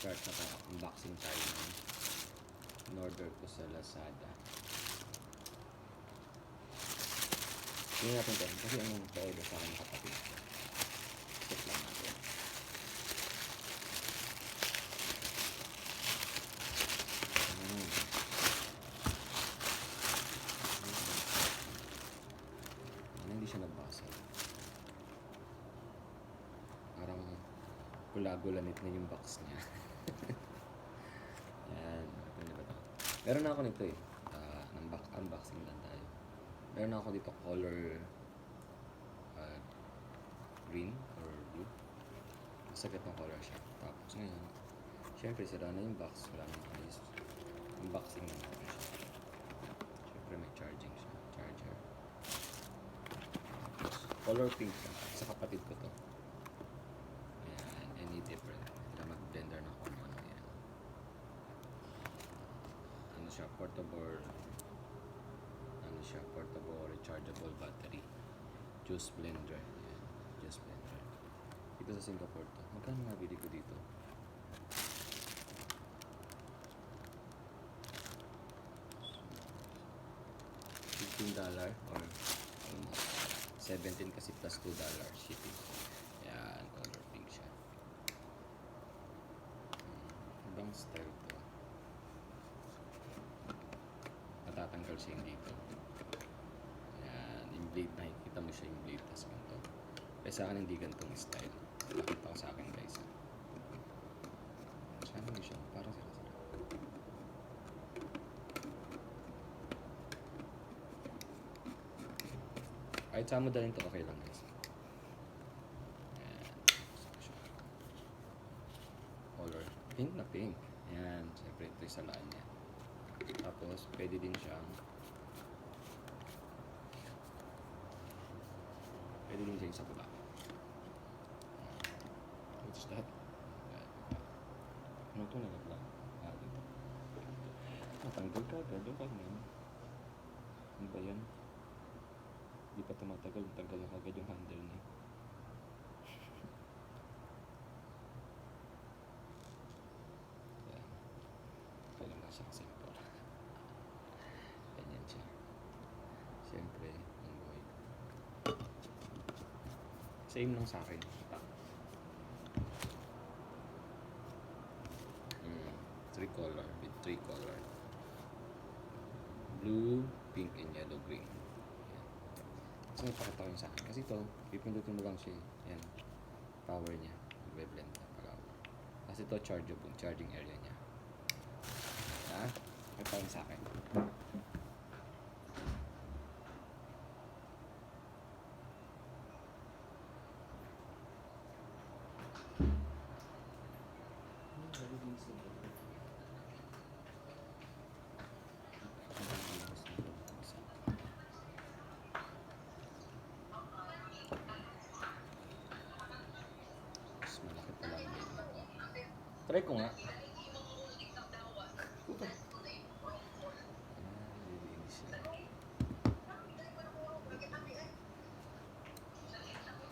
start na tayo. Unboxing tayo ng in-order ko sa Lazada. Tingnan natin ito. Kasi anong pa-order sa akin ng kapatid. Check lang natin. Hindi siya nagbasa. Parang gula-gulanit na yung box niya. Yan. Ano ba ito? Meron na ako nito eh. Unboxing lang tayo. Meron na ako dito color green or blue. Masagad na color siya. Tapos ngayon, syempre sira na yung box. Wala nang ayos. Unboxing na natin siya. Syempre may charging siya. Charger. Tapos, color pink siya. Sa kapatid ko to. Ayan. Any different. Kailangan mag-blender na kung ano yan. Ano siya? Portable rechargeable battery. Juice blender. Ayan. Juice blender. Dito sa Singapore to. Magkano nabili ko dito? $15 or almost 17 kasi plus $2 shipping. Ayan, color pink siya. Ibang style to. Matatanggal siya yung dito. Ayan, yung blade, nakikita mo siya yung blade. Tapos ganito. Kaya sa akin hindi ganitong style. Nakita ko sa akin guys. Sana mo siya. Parang sila. Kahit saan mo dalhin ito, okay lang guys. Ayan. Color. Pink na pink. Ayan. Siyempre ito yung salaan niya. Tapos, pwede din siyang sa baba. What's that? Ano ito nagagla? Dito. Matanggal ka agad. Doon ka ngayon. Ano ba yan? Hindi pa tumatagal, tanggal na kagad yung handle niya. Ayan. Kailan na siya simple. Ganyan siya. Siyempre, ang buhay. Same lang sa akin. Three color, with three color. Blue, pink, and yellow, green. Kasi napakita ko yung sa akin. Kasi ito, pipindutin mo lang siya. Yan. Power niya. Mag-blend na power. Kasi ito, chargeable. Charging area niya. Ha? Napakita ko sa akin. Try ko nga.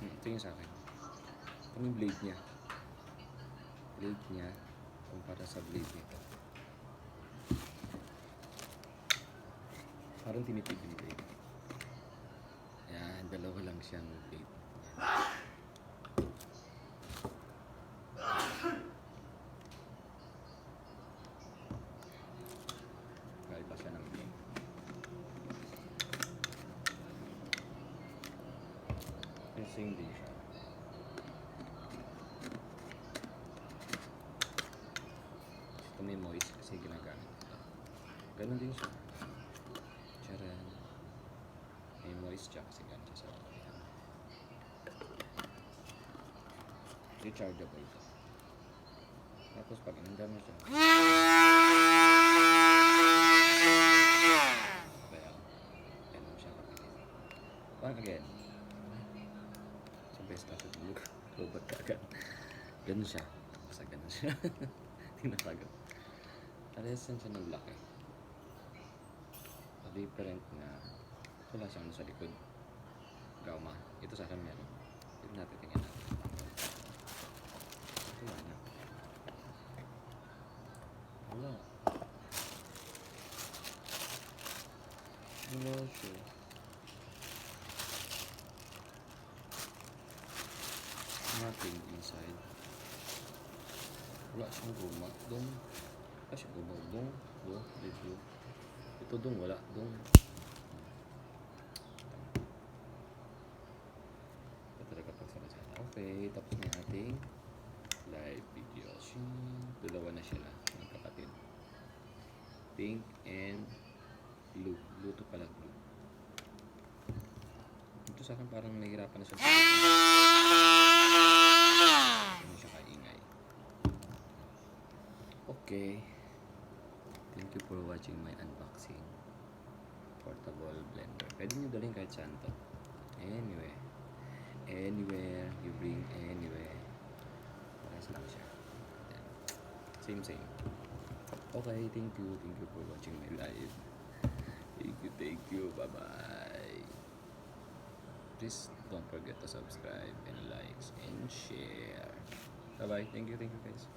Ito yung sa akin. Ito yung blade niya. Blade niya kumpara sa blade nito. Parang tinipid yung blade. Ayan, dalawa lang siyang blade. Same din siya. Ito may moist kasi ginagamit ito. Ganun din siya. Charan. May moist siya kasi ganun siya sa akin. Rechargeable ito. Tapos pag inandar mo siya. Well, ganun siya kapitid. Parang again. Best ako tulog. Robot ka agad. Ganun siya. Basta ganun siya. Tinatagal. Parehas siya ng laki. Different na wala siyang sa likod. Gauma. Ito sa akin meron. Ito natin tingnan natin. Ito na. pieces. Nothing inside. Wala siyang guma. Dong. Wala siyang guma. Dong. Dito. Ito dong. Wala. Dong. Ito talaga pagsarasada. Okay. Tapos na ating live video. Dalawa na sila. Magkapatid. Pink and blue. Blue to pala. Blue. Ito sa akin parang nahihirapan na siya. Ano siya kaingay. Okay. Thank you for watching my unboxing. Portable blender. Pwede nyo dalhin kahit saan to. Anywhere. Anywhere. You bring anywhere. Pares lang siya. Same. Okay, thank you. Thank you for watching my live. Thank you. Bye-bye. Please don't forget to subscribe and like and share. Bye-bye. Thank you guys.